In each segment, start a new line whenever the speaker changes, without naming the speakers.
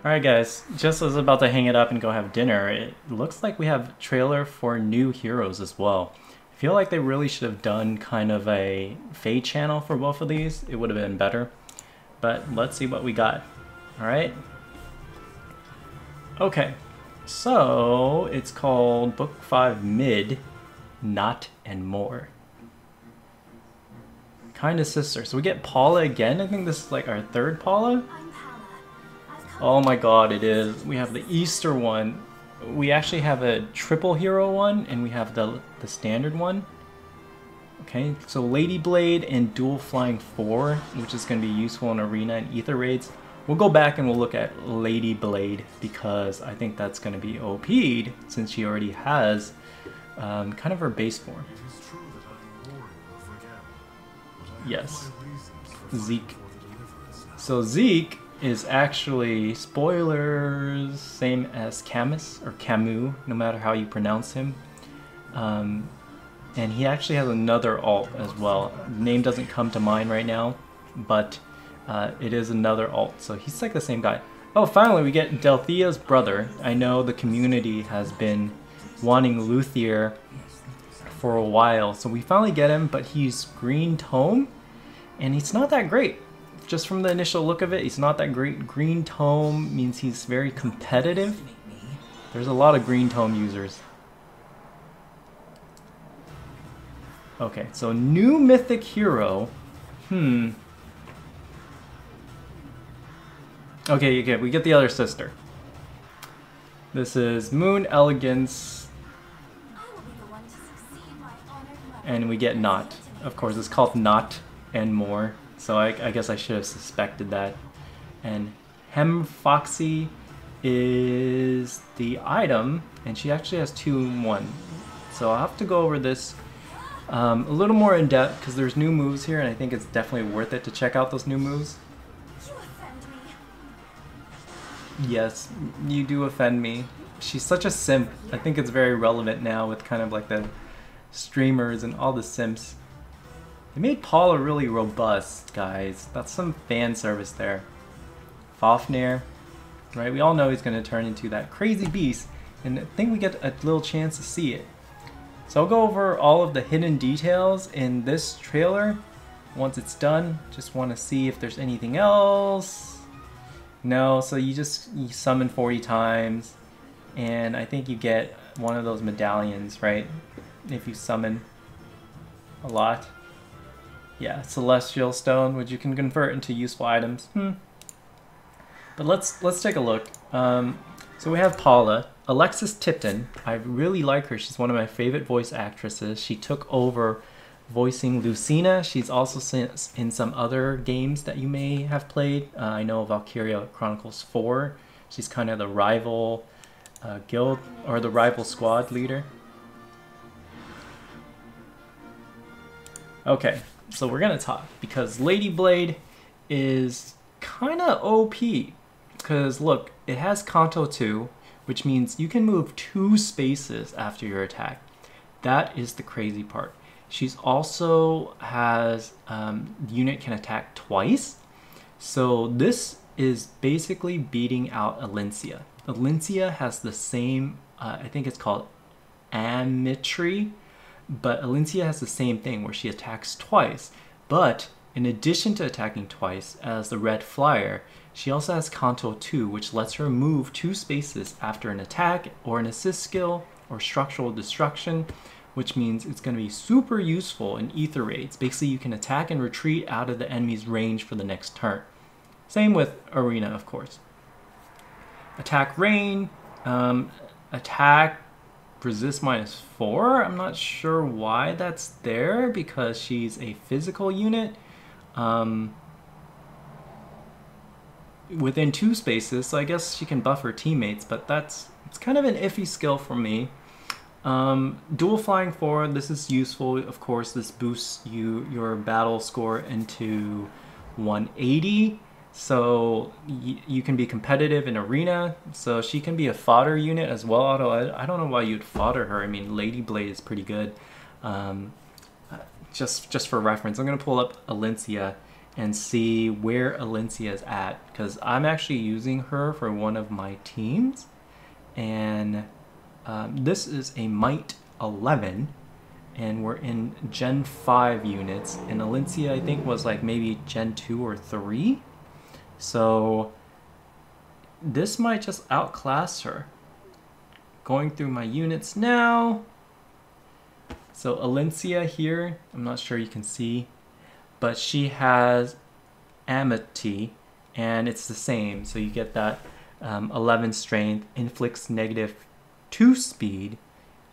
Alright guys, just as I was about to hang it up and go have dinner, it looks like we have a trailer for new heroes as well. I feel like they really should have done kind of a fade channel for both of these. It would have been better. But let's see what we got. Alright. Okay, so it's called Book 5 Mid, Nótt and More. Kinda sister. So we get Paula again. I think this is like our third Paula. Oh my god, it is. We have the Easter one. We actually have a triple hero one, and we have the standard one. Okay, so Lady Blade and Dual Flying 4, which is going to be useful in Arena and Ether raids. We'll go back and we'll look at Lady Blade, because I think that's going to be OP'd, since she already has kind of her base form. Yes, Zeke. So Zeke is actually, spoilers, same as Camus, or Camus, no matter how you pronounce him. And he actually has another alt as well. Name doesn't come to mind right now, but it is another alt, so he's like the same guy. Oh, finally we get Delthia's brother. I know the community has been wanting Luthier for a while, so we finally get him, but he's green tome, and he's not that great. Just from the initial look of it, he's not that great. Green tome means he's very competitive. There's a lot of green tome users. Okay, so new mythic hero. Okay, we get the other sister. This is Moon Elegance. And we get Nótt. Of course, it's called Nótt and More. So I guess I should have suspected that. And Foxy is the item, and she actually has 2 in 1. So I'll have to go over this a little more in depth, because there's new moves here, and I think it's definitely worth it to check out those new moves.
You offend me.
Yes, you do offend me. She's such a simp. I think it's very relevant now with kind of like the streamers and all the simps. They made Paula really robust, guys. That's some fan service there. Fafnir, right? We all know he's going to turn into that crazy beast, and I think we get a little chance to see it. So I'll go over all of the hidden details in this trailer once it's done. Just want to see if there's anything else. No, so you summon 40 times, and I think you get one of those medallions, right? If you summon a lot. Yeah, Celestial Stone, which you can convert into useful items. But let's take a look. So we have Paula. Alexis Tipton. I really like her. She's one of my favorite voice actresses. She took over voicing Lucina. She's also in some other games that you may have played. I know Valkyria Chronicles 4. She's kind of the rival guild, or the rival squad leader. Okay. So we're gonna talk, because Lady Blade is kind of OP, because look, it has Kanto 2, which means you can move 2 spaces after your attack. That is the crazy part. She's also has unit can attack twice, so this is basically beating out Valentia. Valentia has the same, I think it's called Ametry. But Valentia has the same thing where she attacks twice, but in addition to attacking twice as the red flyer, she also has Kanto 2, which lets her move 2 spaces after an attack or an assist skill or structural destruction, which means it's going to be super useful in Ether raids. Basically, you can attack and retreat out of the enemy's range for the next turn. Same with Arena, of course. Attack rain, attack resist -4. I'm not sure why that's there, because she's a physical unit within 2 spaces, so I guess she can buff her teammates, but it's kind of an iffy skill for me. Dual Flying 4, this is useful, of course. This boosts your battle score into 180. So you can be competitive in Arena, so she can be a fodder unit as well, although I don't know why you'd fodder her. I mean, Lady Blade is pretty good. Just for reference, I'm going to pull up Valentia and see where Valentia is at, because I'm actually using her for one of my teams, and this is a Might 11, and we're in Gen 5 units, and Valentia I think was like maybe Gen 2 or 3, so this might just outclass her. Going through my units now. So Valentia here, I'm not sure you can see, but she has Amity, and it's the same. So you get that 11 strength, inflicts -2 speed,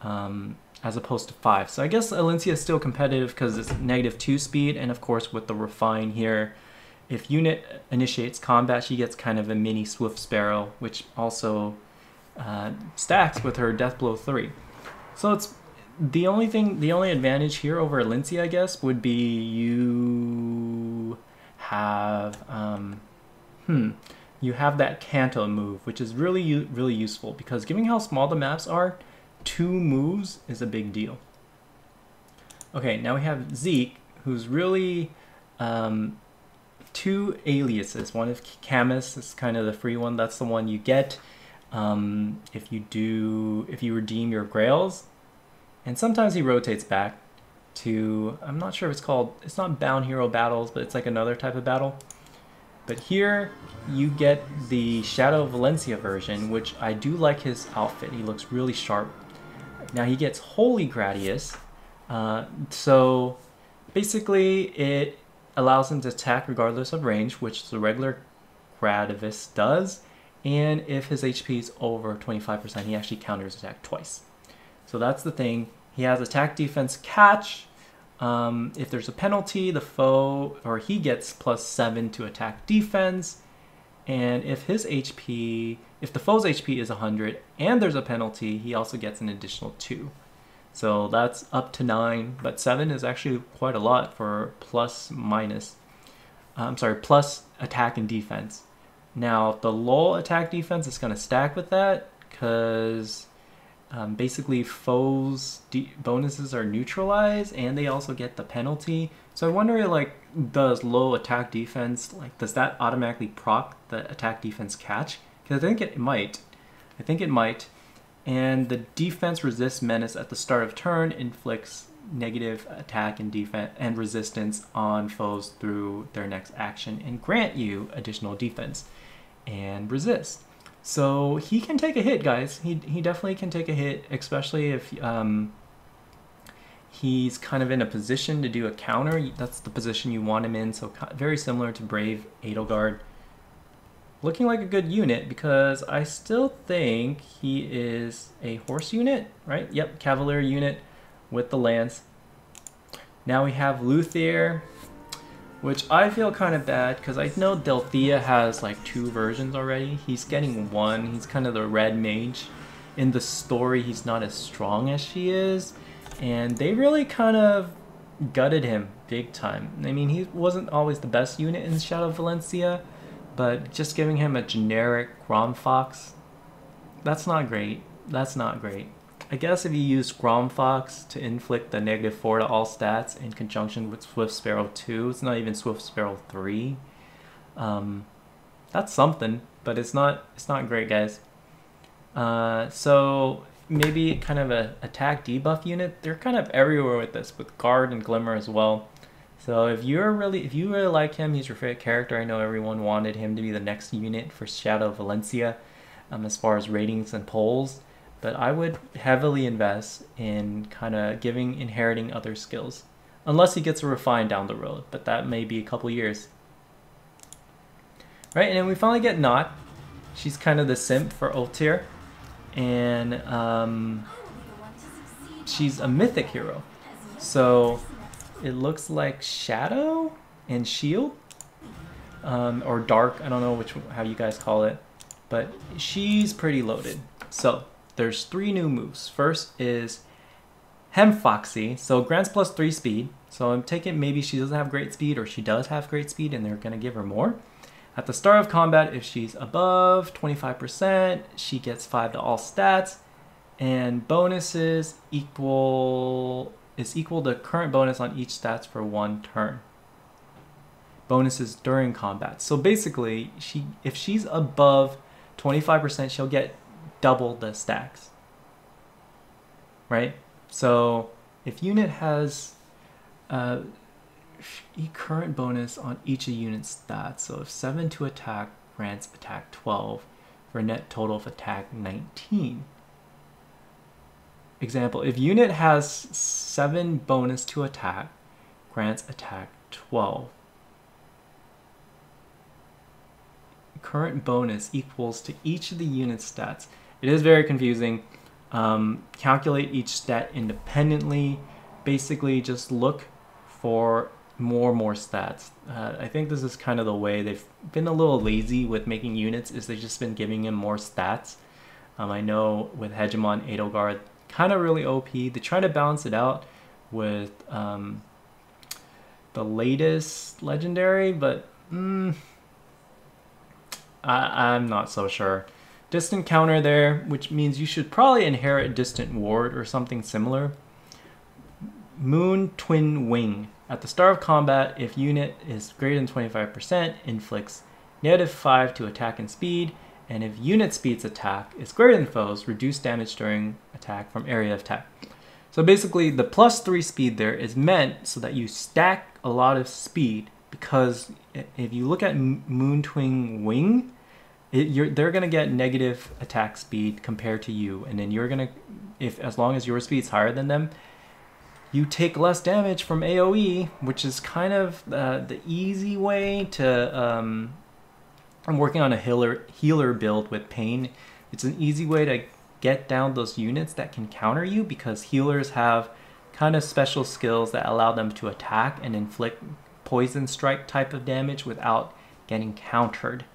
as opposed to 5. So I guess Valentia is still competitive because it's -2 speed, and of course with the refine here, if unit initiates combat, she gets kind of a mini Swift Sparrow, which also stacks with her Death Blow 3. So it's the only advantage here over Valentia, I guess, would be you have you have that Canto move, which is really useful, because given how small the maps are, 2 moves is a big deal. Okay, now we have Zeke, who's really 2 aliases. One of Camus is kind of the free one. That's the one you get if you redeem your Grails. And sometimes he rotates back to, I'm not sure if it's not Bound Hero Battles, but it's like another type of battle. But here you get the Shadow of Valentia version, which I do like his outfit. He looks really sharp. Now he gets Holy Gradius. So basically it allows him to attack regardless of range, which the regular Gradius does. And if his HP is over 25%, he actually counters attack twice. So that's the thing. He has attack, defense, catch. If there's a penalty, the foe, or he gets +7 to attack, defense. And if the foe's HP is 100 and there's a penalty, he also gets an additional 2. So that's up to 9, but 7 is actually quite a lot for plus attack and defense. Now the low attack defense is going to stack with that, because basically foes' bonuses are neutralized and they also get the penalty. So I wonder, like, does low attack defense, like, does that automatically proc the attack defense catch? Because I think it might. And the defense resists menace at the start of turn, inflicts negative attack and defense and resistance on foes through their next action, and grant you additional defense and resist. So he can take a hit, guys. He definitely can take a hit, especially if he's kind of in a position to do a counter. That's the position you want him in. So very similar to Brave Edelgard. Looking like a good unit, because I still think he is a horse unit, right? Yep, cavalier unit with the lance. Now we have Luthier, which I feel kind of bad, because I know Delthea has like 2 versions already. He's getting 1. He's kind of the red mage. In the story, he's not as strong as she is, and they really kind of gutted him big time. I mean, he wasn't always the best unit in Shadow of Valentia, but just giving him a generic Gromfox, that's not great. That's not great. I guess if you use Gromfox to inflict the -4 to all stats in conjunction with Swift Sparrow 2, it's not even Swift Sparrow 3. That's something, but it's not great, guys. So maybe kind of a attack debuff unit. They're kind of everywhere with this, with Guard and Glimmer as well. So if you really like him, he's your favorite character. I know everyone wanted him to be the next unit for Shadow of Valentia, as far as ratings and polls. But I would heavily invest in kind of inheriting other skills, unless he gets a refine down the road. But that may be a couple years. Right, and then we finally get Nótt. She's kind of the simp for Ultir, and she's a mythic hero. So it looks like Shadow and Shield, or Dark. I don't know how you guys call it, but she's pretty loaded. So there's 3 new moves. First is Hemfoxy, so grants +3 speed. So I'm taking maybe she doesn't have great speed, or she does have great speed and they're gonna give her more. At the start of combat, if she's above 25%, she gets 5 to all stats, and bonuses equal to current bonus on each stats for 1 turn. bonuses during combat. So basically, if she's above 25%, she'll get double the stacks. Right? So if unit has a current bonus on each of unit's stats, so if 7 to attack grants attack 12 for a net total of attack 19. Example, if unit has 7 bonus to attack, grants attack 12. Current bonus equals to each of the unit's stats. It is very confusing. Calculate each stat independently. Basically, just look for more stats. I think this is kind of the way they've been a little lazy with making units, is they've just been giving him more stats. I know with Hegemon, Edelgard, kind of really OP. They try to balance it out with the latest legendary, but I'm not so sure. Distant counter there, which means you should probably inherit Distant Ward or something similar. Moon Twin Wing. At the start of combat, if unit is greater than 25%, inflicts -5 to attack and speed, and if unit speed's attack is greater than foes, reduce damage during attack from area of attack. So basically, the +3 speed there is meant so that you stack a lot of speed, because if you look at Moon Twin Wing, they're gonna get negative attack speed compared to you, and then you're gonna, as long as your speed's higher than them, you take less damage from AoE, which is kind of the easy way to. I'm working on a healer build with Pain. It's an easy way to get down those units that can counter you, because healers have kind of special skills that allow them to attack and inflict poison strike type of damage without getting countered.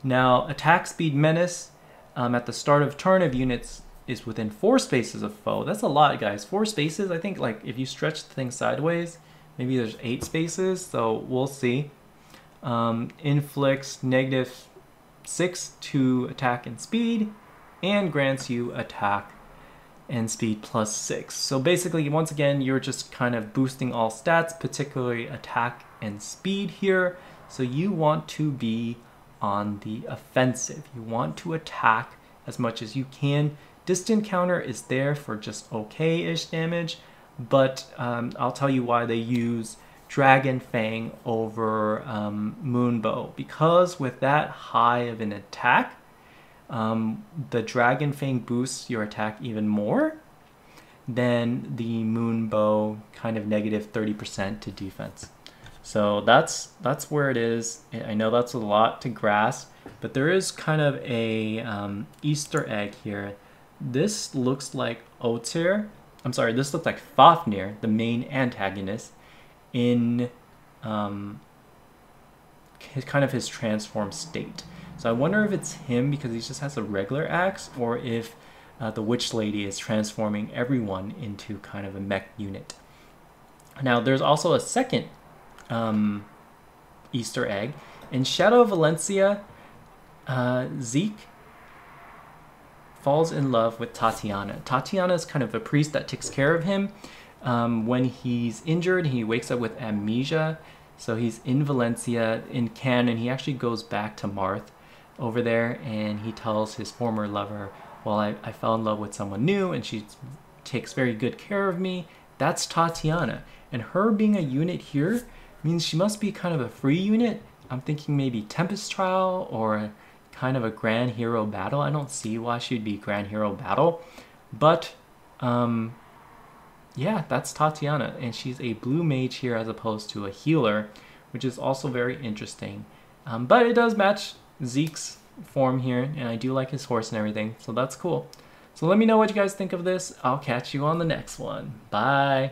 Now, attack speed menace at the start of turn of units is within 4 spaces of foe. That's a lot, guys. 4 spaces. I think, like, if you stretch the thing sideways, maybe there's 8 spaces. So we'll see. Inflicts -6 to attack and speed, and grants you attack and speed +6. So basically, once again, you're just kind of boosting all stats, particularly attack and speed here. So you want to be on the offensive. You want to attack as much as you can. Distant counter is there for just okay-ish damage, but I'll tell you why they use Dragon Fang over Moonbow, because with that high of an attack, the Dragon Fang boosts your attack even more than the Moonbow kind of -30% to defense. So that's where it is. I know that's a lot to grasp, but there is kind of a Easter egg here. This looks like Otir. I'm sorry, this looks like Fafnir, the main antagonist, in his transformed state. So I wonder if it's him because he just has a regular axe, or if the Witch Lady is transforming everyone into kind of a mech unit. Now, there's also a second Easter egg. In Shadow of Valentia, Zeke falls in love with Tatiana. Tatiana is kind of a priest that takes care of him. When he's injured, he wakes up with amnesia. So he's in Valentia. In canon, he actually goes back to Marth over there, and he tells his former lover, well, I fell in love with someone new, and she takes very good care of me. That's Tatiana. And her being a unit here means she must be kind of a free unit. I'm thinking maybe Tempest Trial or kind of a Grand Hero Battle. I don't see why she'd be Grand Hero Battle. But, yeah, that's Tatiana. And she's a blue mage here as opposed to a healer, which is also very interesting. But it does match Zeke's form here, and I do like his horse and everything, so that's cool. So let me know what you guys think of this. I'll catch you on the next one. Bye!